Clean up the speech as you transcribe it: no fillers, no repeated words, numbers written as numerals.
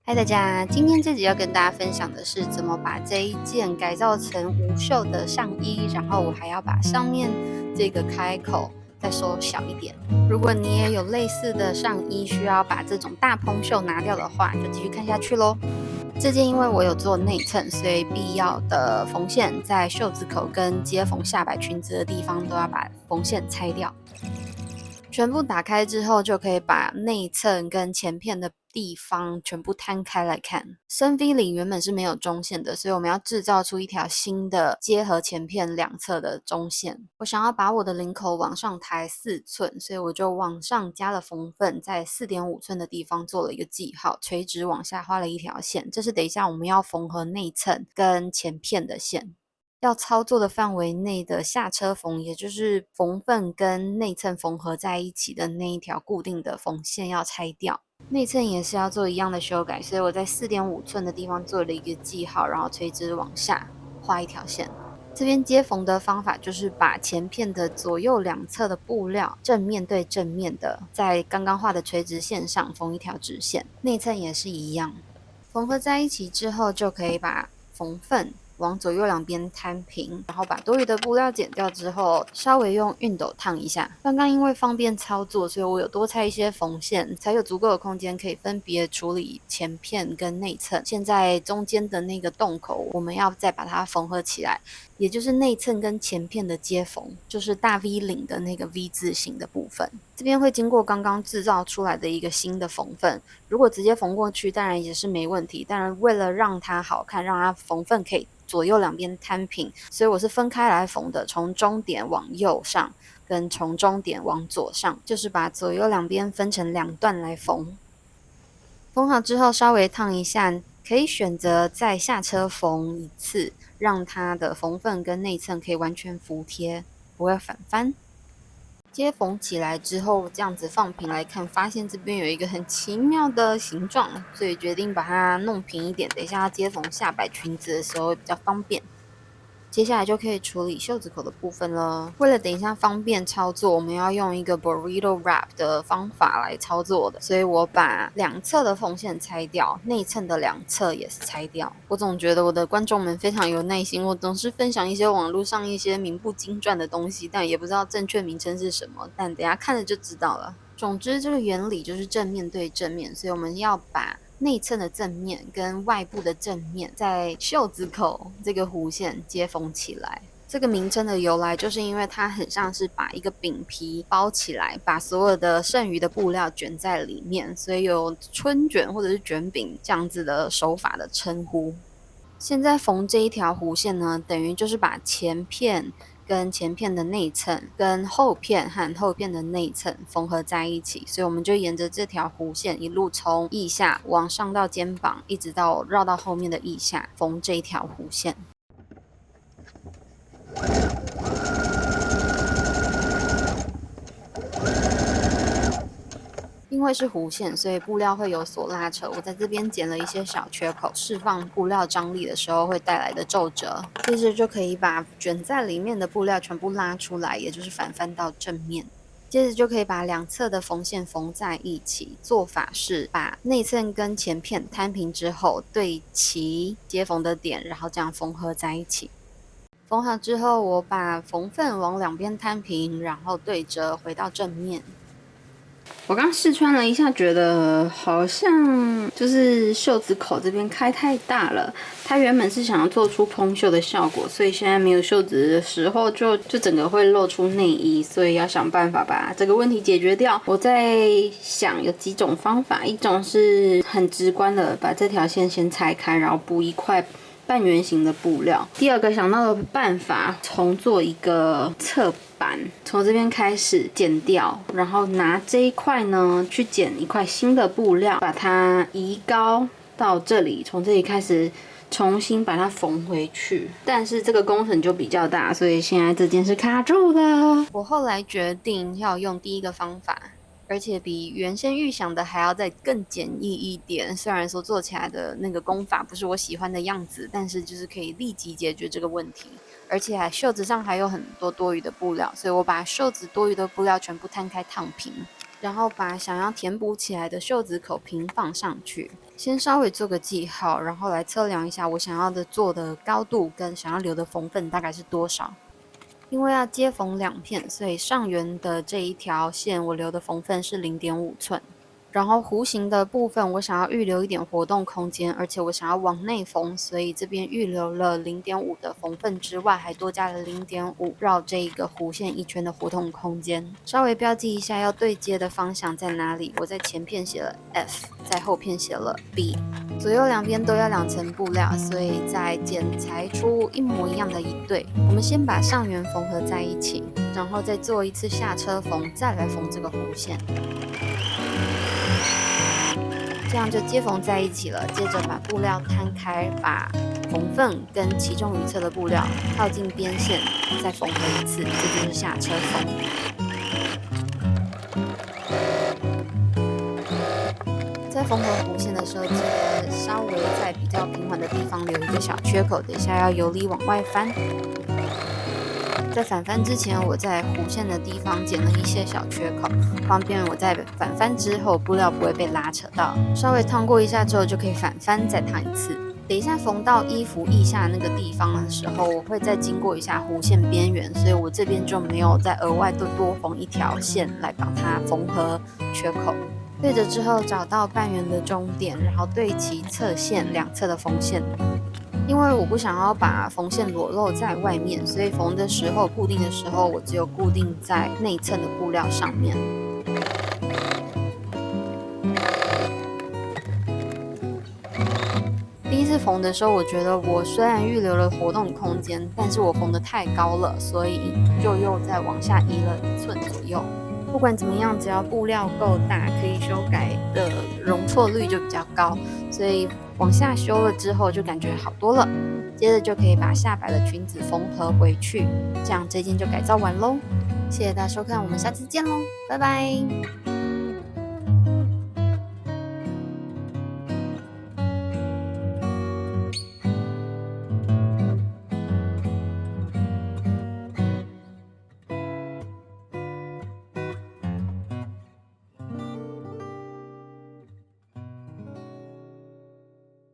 嗨，大家！今天这集要跟大家分享的是怎么把这一件改造成无袖的上衣，然后我还要把上面这个开口再缩小一点。如果你也有类似的上衣需要把这种大蓬袖拿掉的话，就继续看下去咯。这件因为我有做内衬，所以必要的缝线在袖子口跟接缝下摆裙子的地方都要把缝线拆掉。全部打开之后，就可以把内衬跟前片的地方全部摊开来看。深 V 领原本是没有中线的，所以我们要制造出一条新的结合前片两侧的中线。我想要把我的领口往上抬4寸，所以我就往上加了缝份，在4.5寸的地方做了一个记号，垂直往下画了一条线。这是等一下我们要缝合内衬跟前片的线。要操作的范围内的下车缝，也就是缝份跟内衬缝合在一起的那一条固定的缝线要拆掉。内衬也是要做一样的修改，所以我在4.5寸的地方做了一个记号，然后垂直往下画一条线。这边接缝的方法就是把前片的左右两侧的布料正面对正面的，在刚刚画的垂直线上缝一条直线。内衬也是一样，缝合在一起之后，就可以把缝份往左右两边摊平，然后把多余的布料剪掉之后，稍微用熨斗烫一下。刚刚因为方便操作，所以我有多拆一些缝线，才有足够的空间可以分别处理前片跟内衬。现在中间的那个洞口，我们要再把它缝合起来，也就是内衬跟前片的接缝，就是大 V 领的那个 V 字形的部分。这边会经过刚刚制造出来的一个新的缝份，如果直接缝过去，当然也是没问题。当然，为了让它好看，让它缝份可以左右两边摊平，所以我是分开来缝的，从中点往右上，跟从中点往左上，就是把左右两边分成2段来缝。缝好之后稍微烫一下，可以选择再下车缝一次，让它的缝份跟内衬可以完全服帖，不会反翻。接缝起来之后，这样子放平来看，发现这边有一个很奇妙的形状，所以决定把它弄平一点，等一下要接缝下摆裙子的时候会比较方便。接下来就可以处理袖子口的部分了。为了等一下方便操作，我们要用一个 burrito wrap 的方法来操作的，所以我把两侧的缝线拆掉，内衬的两侧也是拆掉。我总觉得我的观众们非常有耐心，我总是分享一些网络上一些名不经传的东西，但也不知道正确名称是什么，但等一下看了就知道了。总之，这个原理就是正面对正面，所以我们要把内衬的正面跟外部的正面在袖子口这个弧线接缝起来。这个名称的由来就是因为它很像是把一个饼皮包起来，把所有的剩余的布料卷在里面，所以有春卷或者是卷饼这样子的手法的称呼。现在缝这一条弧线呢，等于就是把前片跟前片的内衬跟后片和后片的内衬缝合在一起，所以我们就沿着这条弧线一路从腋下往上到肩膀，一直到绕到后面的腋下缝这一条弧线。因为是弧线，所以布料会有所拉扯。我在这边剪了一些小缺口，释放布料张力的时候会带来的皱褶。接着就可以把卷在里面的布料全部拉出来，也就是反翻到正面。接着就可以把两侧的缝线缝在一起。做法是把内衬跟前片摊平之后，对齐接缝的点，然后这样缝合在一起。缝好之后，我把缝份往两边摊平，然后对折回到正面。我刚试穿了一下，觉得好像就是袖子口这边开太大了。它原本是想要做出蓬袖的效果，所以现在没有袖子的时候就整个会露出内衣，所以要想办法把这个问题解决掉。我在想有几种方法，一种是很直观的把这条线先拆开，然后补一块半圆形的布料。第二个想到的办法，重做一个侧板，从这边开始剪掉，然后拿这一块呢去剪一块新的布料，把它移高到这里，从这里开始重新把它缝回去。但是这个工程就比较大，所以现在这件是卡住的。我后来决定要用第一个方法，而且比原先预想的还要再更简易一点。虽然说做起来的那个工法不是我喜欢的样子，但是就是可以立即解决这个问题。而且袖子上还有很多多余的布料，所以我把袖子多余的布料全部摊开烫平。然后把想要填补起来的袖子口平放上去，先稍微做个记号，然后来测量一下我想要的做的高度跟想要留的缝分大概是多少。因为要接缝2片，所以上缘的这一条线我留的缝分是0.5寸。然后弧形的部分我想要预留一点活动空间，而且我想要往内缝，所以这边预留了0.5的缝分之外，还多加了0.5绕这一个弧线一圈的活动空间。稍微标记一下要对接的方向在哪里，我在前片写了 F， 在后片写了 B。左右两边都要2层布料，所以再剪裁出一模一样的一对。我们先把上缘缝合在一起，然后再做一次下车缝，再来缝这个弧线。这样就接缝在一起了。接着把布料摊开，把缝缝跟其中一侧的布料靠近边线，再缝合一次，这就是下车缝。在缝合弧线的时候，记得稍微在比较平缓的地方留一个小缺口，等一下要由里往外翻。在反翻之前，我在弧线的地方剪了一些小缺口，方便我在反翻之后布料不会被拉扯到。稍微烫过一下之后，就可以反翻再烫一次。等一下缝到衣服腋下那个地方的时候，我会再经过一下弧线边缘，所以我这边就没有再额外多缝一条线来把它缝合缺口。对着之后找到半圆的中点，然后对齐侧线2侧的缝线。因为我不想要把缝线裸露在外面，所以缝的时候固定的时候，我只有固定在内侧的布料上面。第一次缝的时候，我觉得我虽然预留了活动空间，但是我缝得太高了，所以就又再往下移了1寸左右。不管怎么样，只要布料够大，可以修改的容错率就比较高，所以往下修了之后就感觉好多了。接着就可以把下摆的裙子缝合回去，这样这件就改造完喽。谢谢大家收看，我们下次见喽，拜拜。